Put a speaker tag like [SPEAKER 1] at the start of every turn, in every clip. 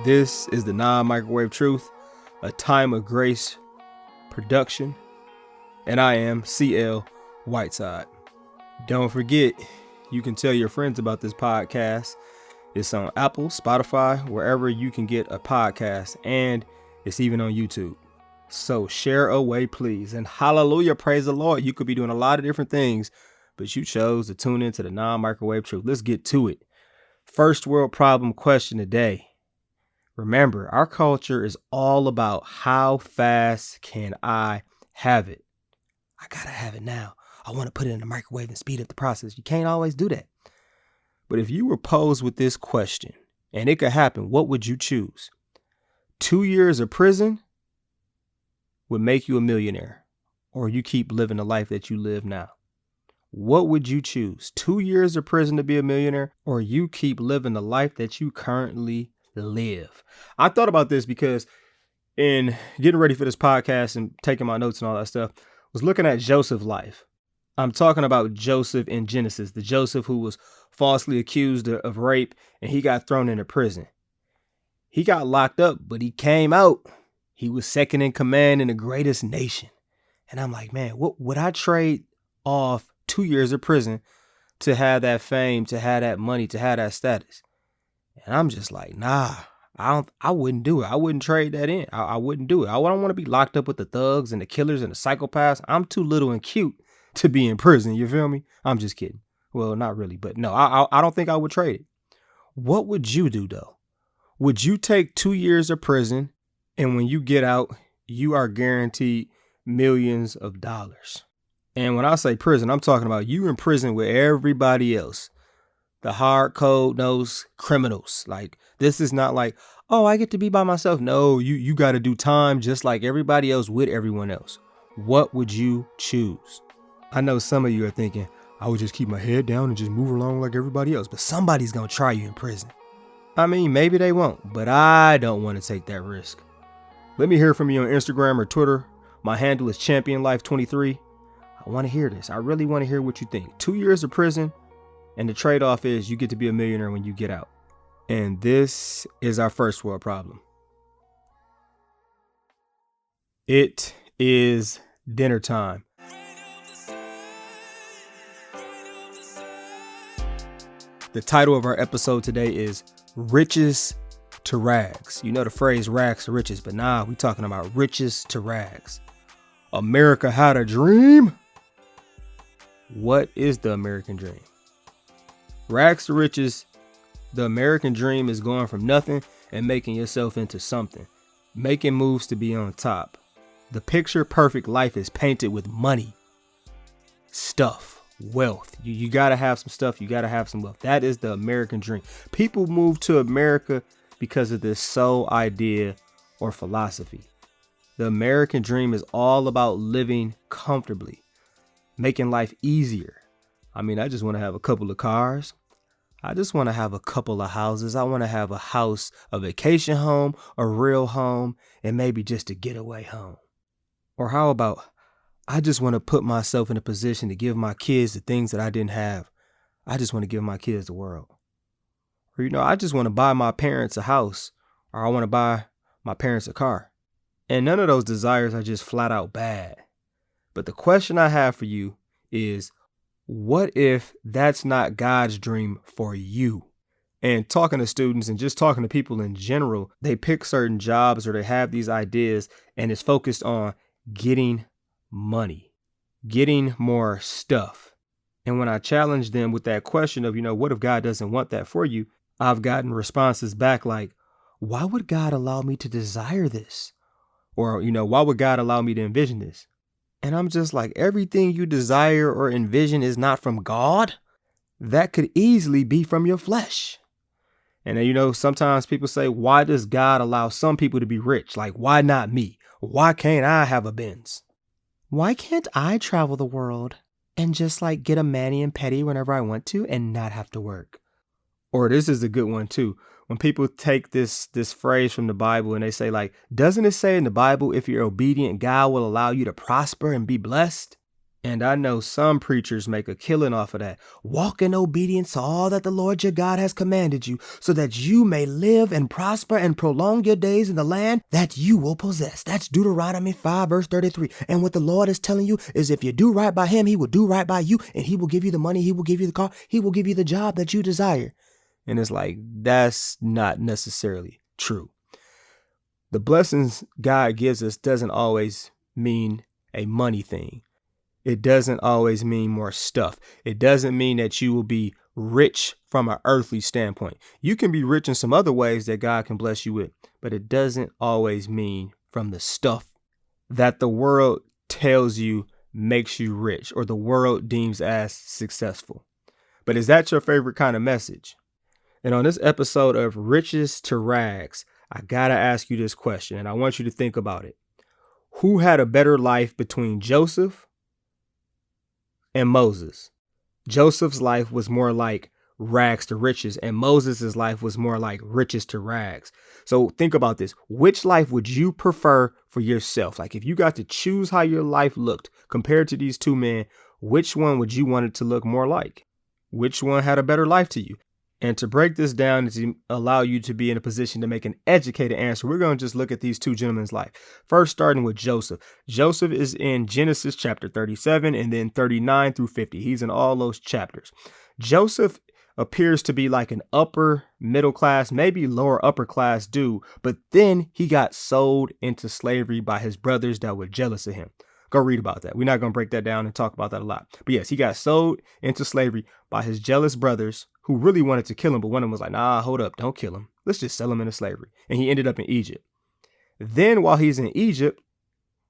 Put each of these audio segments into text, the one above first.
[SPEAKER 1] This is the Non-Microwave Truth, a time of grace production, and I am CL Whiteside. Don't forget, you can tell your friends about this podcast. It's on Apple, Spotify, wherever you can get a podcast, and it's even on YouTube. So share away, please. And hallelujah, praise the Lord. You could be doing a lot of different things, but you chose to tune into the Non-Microwave Truth. Let's get to it. First world problem question today. Remember, our culture is all about how fast can I have it? I gotta have it now. I want to put it in the microwave and speed up the process. You can't always do that. But if you were posed with this question, and it could happen, what would you choose? 2 years of prison would make you a millionaire, or you keep living the life that you live now. What would you choose? 2 years of prison to be a millionaire, or you keep living the life that you currently live? I thought about this because in getting ready for this podcast and taking my notes and all that stuff, I was looking at Joseph's life. I'm talking about Joseph in Genesis, the Joseph who was falsely accused of rape, and he got thrown into prison. He got locked up, but he came out. He was second in command in the greatest nation. And I'm like, man, what would I trade off 2 years of prison to have that fame, to have that money, to have that status? And I'm just like, nah, I wouldn't do it. I wouldn't trade that in. I wouldn't do it. I don't want to be locked up with the thugs and the killers and the psychopaths. I'm too little and cute to be in prison. You feel me? I'm just kidding. Well, not really, but no, I don't think I would trade it. What would you do though? Would you take 2 years of prison, and when you get out, you are guaranteed millions of dollars? And when I say prison, I'm talking about you in prison with everybody else. The hard code nosed criminals. Like, this is not like, oh, I get to be by myself. No, you got to do time just like everybody else with everyone else. What would you choose? I know some of you are thinking, I would just keep my head down and just move along like everybody else. But somebody's going to try you in prison. I mean, maybe they won't, but I don't want to take that risk. Let me hear from you on Instagram or Twitter. My handle is ChampionLife23. I want to hear this. I really want to hear what you think. 2 years of prison, and the trade-off is you get to be a millionaire when you get out. And this is our first world problem. It is dinner time. The title of our episode today is Riches to Rags. You know the phrase rags to riches, but nah, we talking about riches to rags. America had a dream. What is the American dream? Rags to riches. The American dream is going from nothing and making yourself into something, making moves to be on top. The picture perfect life is painted with money, stuff, wealth. You got to have some stuff. You got to have some wealth. That is the American dream. People move to America because of this sole idea or philosophy. The American dream is all about living comfortably, making life easier. I mean, I just want to have a couple of cars. I just want to have a couple of houses. I want to have a house, a vacation home, a real home, and maybe just a getaway home. Or how about, I just want to put myself in a position to give my kids the things that I didn't have. I just want to give my kids the world. Or, I just want to buy my parents a house, or I want to buy my parents a car. And none of those desires are just flat out bad. But the question I have for you is, what if that's not God's dream for you? And talking to students and just talking to people in general, they pick certain jobs or they have these ideas and it's focused on getting money, getting more stuff. And when I challenge them with that question of, what if God doesn't want that for you? I've gotten responses back like, why would God allow me to desire this? Or, why would God allow me to envision this? And I'm just like, everything you desire or envision is not from God. That could easily be from your flesh. And then, sometimes people say, why does God allow some people to be rich? Like, why not me? Why can't I have a Benz? Why can't I travel the world and just get a mani and pedi whenever I want to and not have to work? Or this is a good one too. When people take this phrase from the Bible and they say doesn't it say in the Bible, if you're obedient, God will allow you to prosper and be blessed? And I know some preachers make a killing off of that. Walk in obedience to all that the Lord your God has commanded you, so that you may live and prosper and prolong your days in the land that you will possess. That's Deuteronomy 5 verse 33. And what the Lord is telling you is if you do right by him, he will do right by you, and he will give you the money, he will give you the car, he will give you the job that you desire. And it's like, that's not necessarily true. The blessings God gives us doesn't always mean a money thing. It doesn't always mean more stuff. It doesn't mean that you will be rich from an earthly standpoint. You can be rich in some other ways that God can bless you with, but it doesn't always mean from the stuff that the world tells you makes you rich or the world deems as successful. But is that your favorite kind of message? And on this episode of Riches to Rags, I gotta ask you this question, and I want you to think about it. Who had a better life between Joseph and Moses? Joseph's life was more like rags to riches, and Moses' life was more like riches to rags. So think about this. Which life would you prefer for yourself? Like if you got to choose how your life looked compared to these two men, which one would you want it to look more like? Which one had a better life to you? And to break this down and to allow you to be in a position to make an educated answer, we're going to just look at these two gentlemen's life. First, starting with Joseph. Joseph is in Genesis chapter 37 and then 39 through 50. He's in all those chapters. Joseph appears to be like an upper middle class, maybe lower upper class dude, but then he got sold into slavery by his brothers that were jealous of him. Go read about that. We're not going to break that down and talk about that a lot. But yes, he got sold into slavery by his jealous brothers who really wanted to kill him. But one of them was like, nah, hold up, don't kill him. Let's just sell him into slavery. And he ended up in Egypt. Then while he's in Egypt,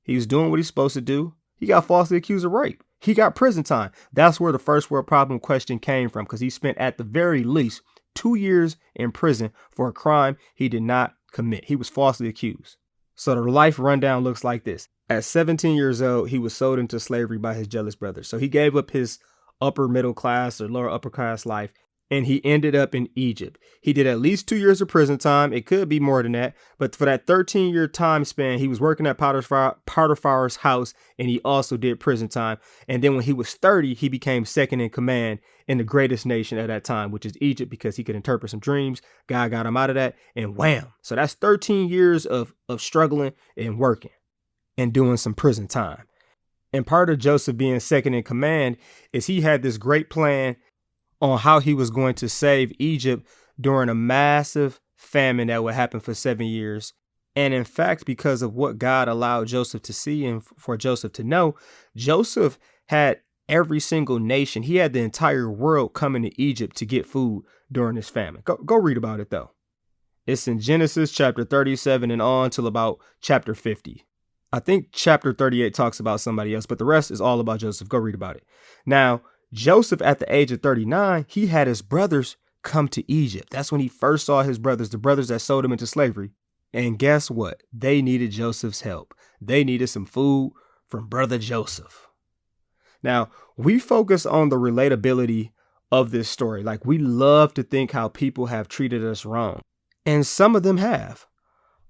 [SPEAKER 1] he was doing what he's supposed to do. He got falsely accused of rape. He got prison time. That's where the first world problem question came from, because he spent at the very least 2 years in prison for a crime he did not commit. He was falsely accused. So the life rundown looks like this. At 17 years old, he was sold into slavery by his jealous brothers. So he gave up his upper middle class or lower upper class life, and he ended up in Egypt. He did at least 2 years of prison time. It could be more than that. But for that 13-year time span, he was working at Potiphar's house, and he also did prison time. And then when he was 30, he became second in command in the greatest nation at that time, which is Egypt, because he could interpret some dreams. God got him out of that, and wham. So that's 13 years of struggling and working and doing some prison time. And part of Joseph being second in command is he had this great plan on how he was going to save Egypt during a massive famine that would happen for 7 years. And in fact, because of what God allowed Joseph to see and for Joseph to know, Joseph had every single nation. He had the entire world coming to Egypt to get food during this famine. Go read about it, though. It's in Genesis chapter 37 and on till about chapter 50. I think chapter 38 talks about somebody else, but the rest is all about Joseph. Go read about it. Now, Joseph, at the age of 39, he had his brothers come to Egypt. That's when he first saw his brothers, the brothers that sold him into slavery. And guess what? They needed Joseph's help. They needed some food from brother Joseph. Now, we focus on the relatability of this story. Like, we love to think how people have treated us wrong. And some of them have.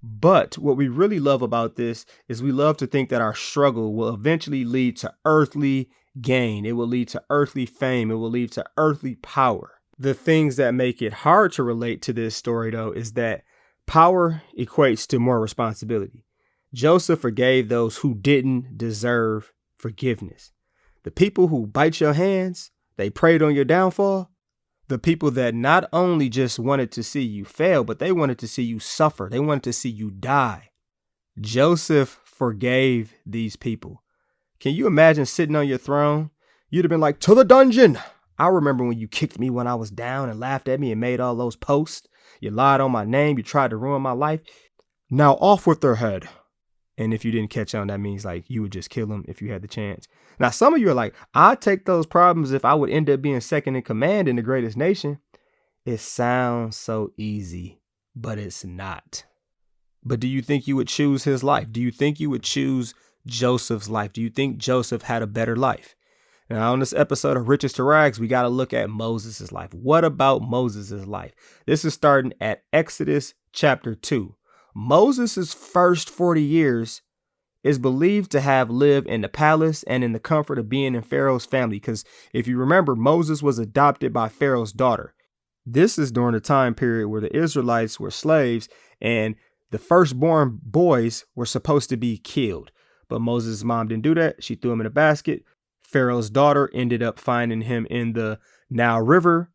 [SPEAKER 1] But what we really love about this is we love to think that our struggle will eventually lead to earthly gain. It will lead to earthly fame. It will lead to earthly power. The things that make it hard to relate to this story, though, is that power equates to more responsibility. Joseph forgave those who didn't deserve forgiveness. The people who bite your hands, they preyed on your downfall. The people that not only just wanted to see you fail, but they wanted to see you suffer. They wanted to see you die. Joseph forgave these people. Can you imagine sitting on your throne? You'd have been like, to the dungeon. I remember when you kicked me when I was down and laughed at me and made all those posts. You lied on my name. You tried to ruin my life. Now off with their head. And if you didn't catch on, that means like you would just kill them if you had the chance. Now, some of you are like, I'd take those problems if I would end up being second in command in the greatest nation. It sounds so easy, but it's not. But do you think you would choose his life? Do you think you would choose Joseph's life? Do you think Joseph had a better life? Now, on this episode of Riches to Rags, we got to look at Moses' life. What about Moses' life? This is starting at Exodus chapter 2. Moses' first 40 years is believed to have lived in the palace and in the comfort of being in Pharaoh's family. Because if you remember, Moses was adopted by Pharaoh's daughter. This is during the time period where the Israelites were slaves and the firstborn boys were supposed to be killed. But Moses' mom didn't do that. She threw him in a basket. Pharaoh's daughter ended up finding him in the Nile River,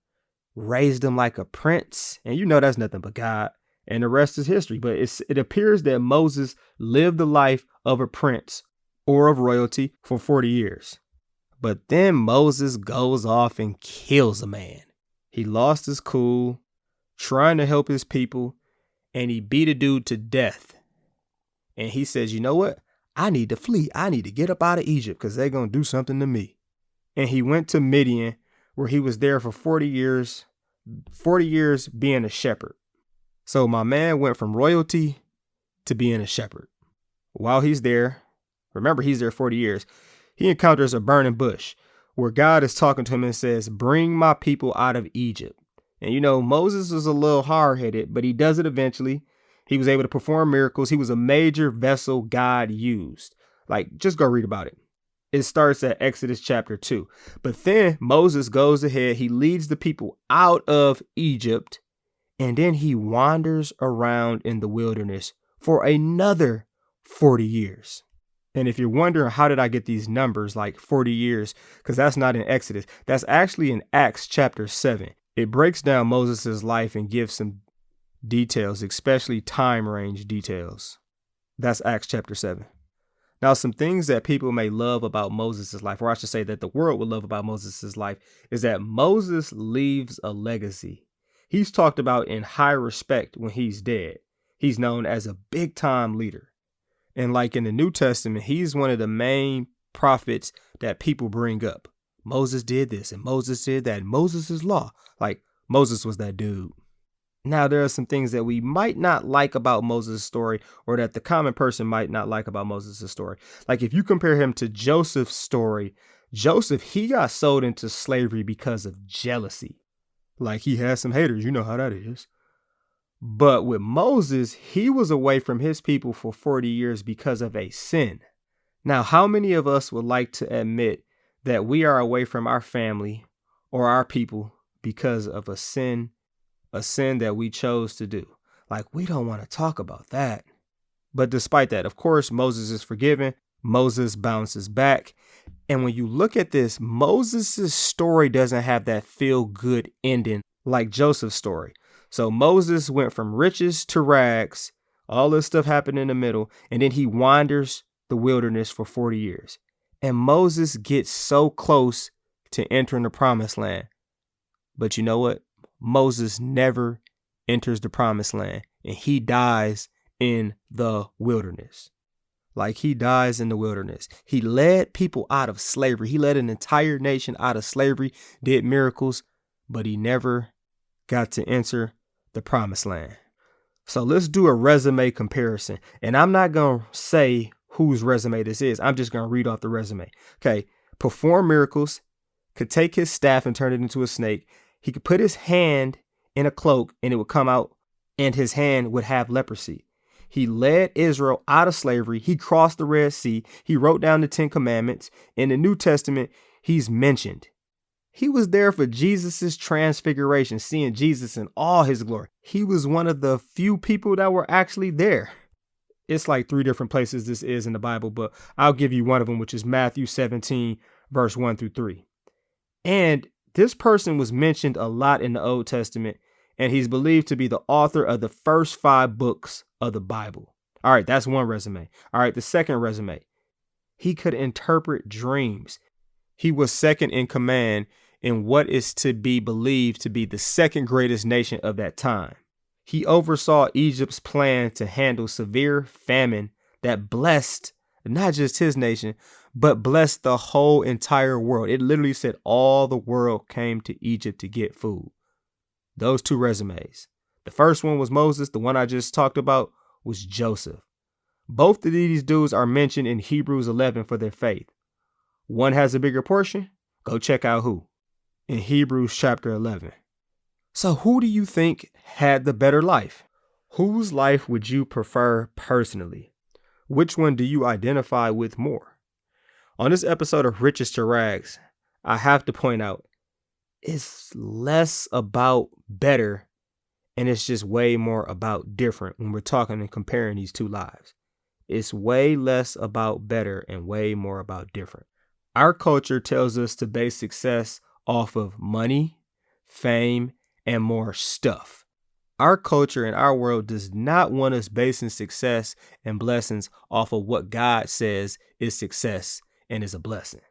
[SPEAKER 1] raised him like a prince. And you know that's nothing but God. And the rest is history. But it appears that Moses lived the life of a prince or of royalty for 40 years. But then Moses goes off and kills a man. He lost his cool, trying to help his people, and he beat a dude to death. And he says, you know what? I need to flee. I need to get up out of Egypt because they're going to do something to me. And he went to Midian, where he was there for 40 years being a shepherd. So my man went from royalty to being a shepherd. While he's there, remember he's there 40 years, he encounters a burning bush where God is talking to him and says, bring my people out of Egypt. And you know, Moses was a little hard-headed, but he does it eventually. He was able to perform miracles. He was a major vessel God used. Like, just go read about it. It starts at Exodus chapter 2. But then Moses goes ahead. He leads the people out of Egypt. And then he wanders around in the wilderness for another 40 years. And if you're wondering, how did I get these numbers like 40 years? Because that's not in Exodus. That's actually in Acts chapter 7. It breaks down Moses' life and gives some details, especially time range details. That's Acts chapter 7. Now, some things that people may love about Moses' life, or I should say that the world would love about Moses' life, is that Moses leaves a legacy. He's talked about in high respect when he's dead. He's known as a big time leader. And like in the New Testament, he's one of the main prophets that people bring up. Moses did this and Moses did that. Moses' law. Like Moses was that dude. Now, there are some things that we might not like about Moses' story, or that the common person might not like about Moses' story. Like if you compare him to Joseph's story, Joseph, he got sold into slavery because of jealousy. Like he had some haters. You know how that is. But with Moses, he was away from his people for 40 years because of a sin. Now, how many of us would like to admit that we are away from our family or our people because of a sin that we chose to do? Like, we don't want to talk about that. But despite that, of course, Moses is forgiven. Moses bounces back. And when you look at this, Moses' story doesn't have that feel good ending like Joseph's story. So Moses went from riches to rags. All this stuff happened in the middle. And then he wanders the wilderness for 40 years. And Moses gets so close to entering the promised land. But you know what? Moses never enters the promised land, and he dies in the wilderness. Like he dies in the wilderness. He led people out of slavery. He led an entire nation out of slavery, did miracles, but he never got to enter the promised land. So let's do a resume comparison. And I'm not going to say whose resume this is. I'm just going to read off the resume. Okay. Perform miracles, could take his staff and turn it into a snake. He could put his hand in a cloak and it would come out and his hand would have leprosy. He led Israel out of slavery. He crossed the Red Sea. He wrote down the 10 Commandments. In the New Testament, he's mentioned. He was there for Jesus's transfiguration, seeing Jesus in all his glory. He was one of the few people that were actually there. It's like 3 different places this is in the Bible, but I'll give you one of them, which is Matthew 17, verse 1 through 3. And this person was mentioned a lot in the Old Testament, and he's believed to be the author of the first 5 books of the Bible. All right, that's one resume. All right, the second resume. He could interpret dreams. He was second in command in what is to be believed to be the second greatest nation of that time. He oversaw Egypt's plan to handle severe famine that blessed not just his nation, but blessed the whole entire world. It literally said all the world came to Egypt to get food. Those 2 resumes. The first one was Moses. The one I just talked about was Joseph. Both of these dudes are mentioned in Hebrews 11 for their faith. One has a bigger portion. Go check out who. In Hebrews chapter 11. So who do you think had the better life? Whose life would you prefer personally? Which one do you identify with more? On this episode of Riches to Rags, I have to point out it's less about better and it's just way more about different when we're talking and comparing these two lives. It's way less about better and way more about different. Our culture tells us to base success off of money, fame, and more stuff. Our culture and our world does not want us basing success and blessings off of what God says is success and is a blessing.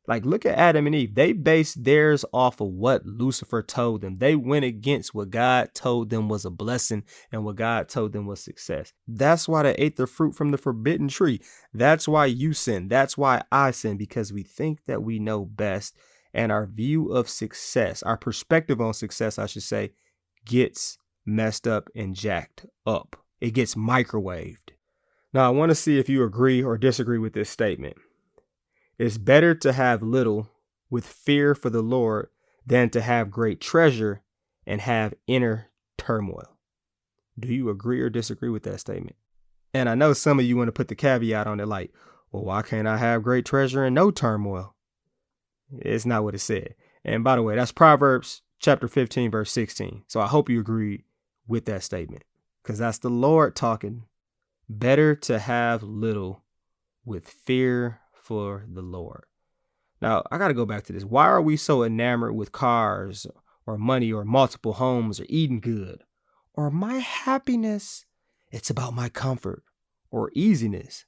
[SPEAKER 1] Like, look at Adam and Eve. They based theirs off of what Lucifer told them. They went against what God told them was a blessing and what God told them was success. That's why they ate the fruit from the forbidden tree. That's why you sin. That's why I sin, because we think that we know best. And our view of success, our perspective on success, I should say, gets messed up and jacked up. It gets microwaved. Now, I want to see if you agree or disagree with this statement. It's better to have little with fear for the Lord than to have great treasure and have inner turmoil. Do you agree or disagree with that statement? And I know some of you want to put the caveat on it like, well, why can't I have great treasure and no turmoil? It's not what it said. And by the way, that's Proverbs chapter 15, verse 16. So I hope you agree with that statement, because that's the Lord talking. Better to have little with fear for the Lord. Now, I got to go back to this. Why are we so enamored with cars or money or multiple homes or eating good or my happiness? It's about my comfort or easiness.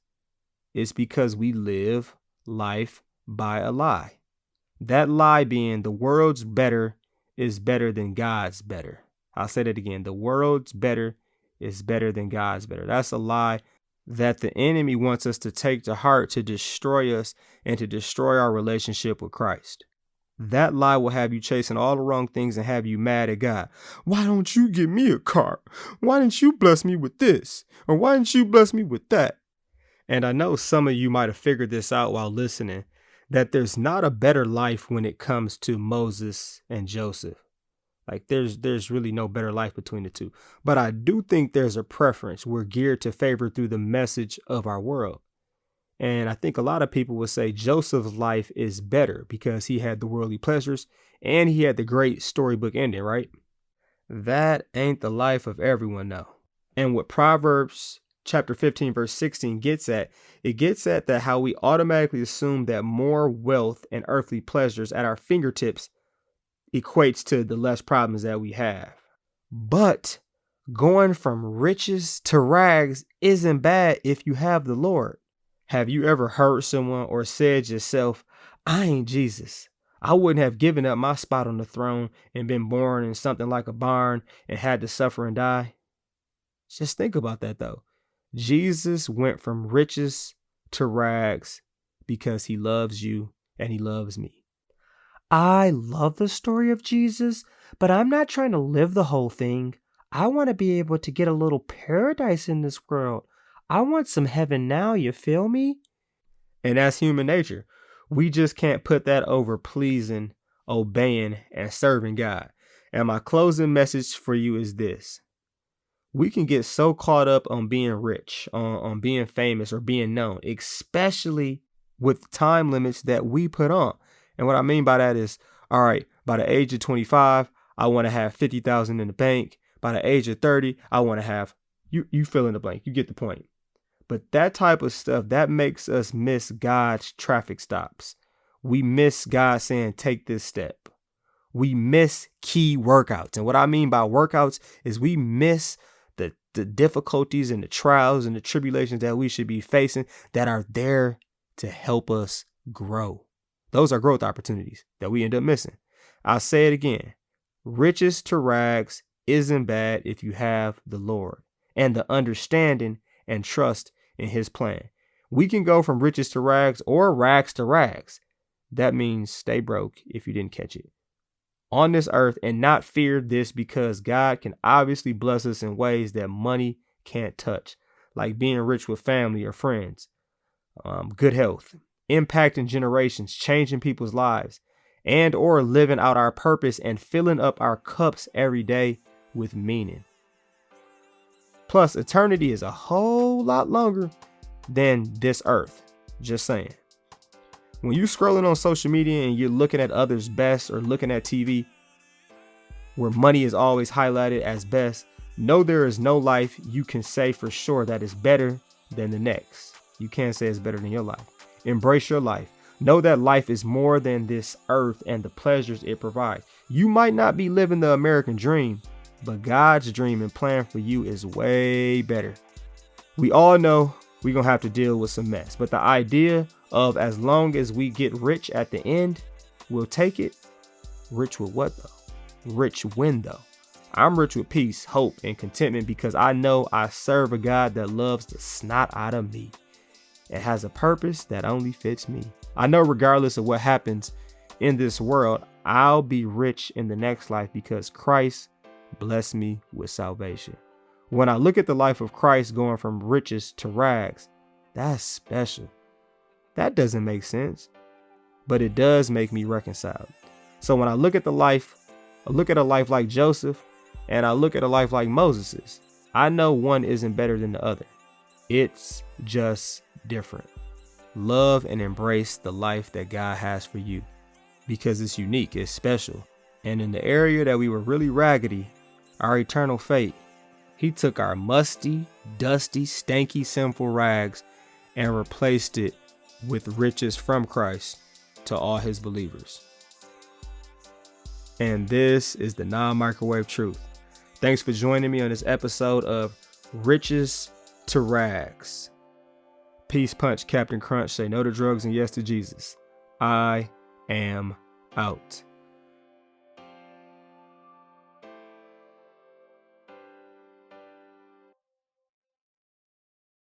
[SPEAKER 1] It's because we live life by a lie. That lie being the world's better is better than God's better. I'll say that again. The world's better is better than God's better. That's a lie that the enemy wants us to take to heart to destroy us and to destroy our relationship with Christ. That lie will have you chasing all the wrong things and have you mad at God. Why don't you give me a car? Why didn't you bless me with this? Or why didn't you bless me with that? And I know some of you might have figured this out while listening, that there's not a better life when it comes to Moses and Joseph. Like there's really no better life between the two. But I do think there's a preference we're geared to favor through the message of our world. And I think a lot of people would say Joseph's life is better because he had the worldly pleasures and he had the great storybook ending, right? That ain't the life of everyone, though. And what Proverbs chapter 15, verse 16 gets at that how we automatically assume that more wealth and earthly pleasures at our fingertips equates to the less problems that we have. But going from riches to rags isn't bad if you have the Lord. Have you ever heard someone or said yourself, I ain't Jesus. I wouldn't have given up my spot on the throne and been born in something like a barn and had to suffer and die? Just think about that though. Jesus went from riches to rags because he loves you and he loves me. I love the story of Jesus, but I'm not trying to live the whole thing. I want to be able to get a little paradise in this world. I want some heaven now, you feel me? And that's human nature. We just can't put that over pleasing, obeying, and serving God. And my closing message for you is this. We can get so caught up on being rich, on being famous or being known, especially with time limits that we put on. And what I mean by that is, all right, by the age of 25, I want to have 50,000 in the bank. By the age of 30, I want to have, you fill in the blank. You get the point. But that type of stuff, that makes us miss God's traffic stops. We miss God saying, take this step. We miss key workouts. And what I mean by workouts is we miss the difficulties and the trials and the tribulations that we should be facing that are there to help us grow. Those are growth opportunities that we end up missing. I'll say it again. Riches to rags isn't bad if you have the Lord and the understanding and trust in his plan. We can go from riches to rags or rags to rags. That means stay broke if you didn't catch it. On this earth and not fear this because God can obviously bless us in ways that money can't touch, like being rich with family or friends, good health, impacting generations, changing people's lives, and or living out our purpose and filling up our cups every day with meaning. Plus, eternity is a whole lot longer than this earth. Just saying. When you scrolling on social media and you're looking at others' best or looking at TV where money is always highlighted as best, know there is no life you can say for sure that is better than the next. You can't say it's better than your life. Embrace your life. Know that life is more than this earth and the pleasures it provides. You might not be living the American dream, but God's dream and plan for you is way better. We all know we're going to have to deal with some mess, but the idea of as long as we get rich at the end, we'll take it. Rich with what though? Rich when though? I'm rich with peace, hope, and contentment because I know I serve a God that loves the snot out of me and has a purpose that only fits me. I know regardless of what happens in this world, I'll be rich in the next life because Christ blessed me with salvation. When I look at the life of Christ going from riches to rags, that's special. That doesn't make sense, but it does make me reconciled. So when I look at the life, I look at a life like Joseph and I look at a life like Moses's, I know one isn't better than the other. It's just different. Love and embrace the life that God has for you because it's unique, it's special. And in the area that we were really raggedy, our eternal fate, he took our musty, dusty, stanky, sinful rags and replaced it with riches from Christ to all his believers. And this is the non-microwave truth. Thanks for joining me on this episode of Riches to Rags. Peace, punch, Captain Crunch. Say no to drugs and yes to Jesus. I am out.